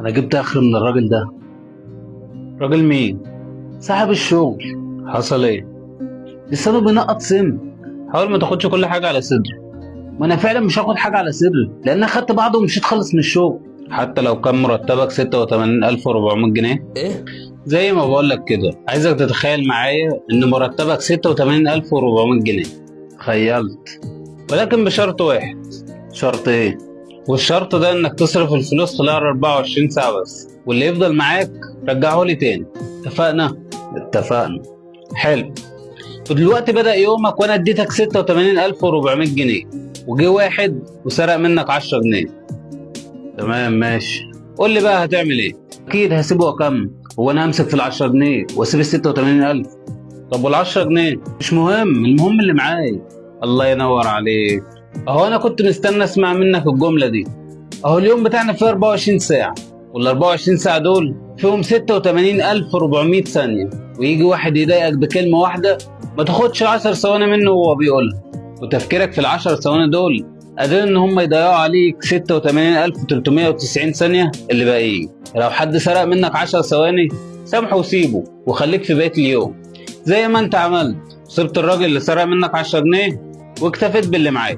انا جبت اخر من الراجل ده. راجل مين؟ صاحب الشغل. حصل ايه؟ لسانه بينقط سم. حاول ما تاخدش كل حاجه على صدرك. ما انا فعلا مش هاخد حاجه على صدري، لان انا خدت بعضه ومشيت خالص من الشغل. حتى لو كان مرتبك 86400 جنيه. ايه؟ زي ما بقولك كده، عايزك تتخيل معايا ان مرتبك 86400 جنيه، تخيلت. ولكن بشرط واحد. شرط ايه؟ والشرط ده انك تصرف الفلوس خلال 24 ساعه بس، واللي يفضل معاك رجعه لي تاني. اتفقنا؟ اتفقنا. حلو. ودلوقتي بدأ يومك وانا اديتك 86400 جنيه، وجه واحد وسرق منك 10 جنيه. تمام ماشي. قول لي بقى هتعمل ايه؟ اكيد هسيبه واكمل. هو انا همسك في ال10 جنيه واسيب ال86,000؟ طب وال10 جنيه؟ مش مهم، المهم اللي معايا. الله ينور عليك. اهو انا كنت مستني اسمع منك الجملة دي. اهو اليوم بتاعنا فيه 24 ساعة، وال 24 ساعة دول فيهم 86400 ثانية، ويجي واحد يضايقك بكلمة واحدة ما تاخدش 10 ثواني منه وهو بيقولها، وتفكيرك في ال10 ثواني دول قادرين ان هم يضيعوا عليك 86390 ثانية اللي باقيين. لو حد سرق منك 10 ثواني سامحه وسيبه وخليك في بقية اليوم زي ما انت عملت. سبت الراجل اللي سرق منك 10 جنيه واكتفيت باللي معاك.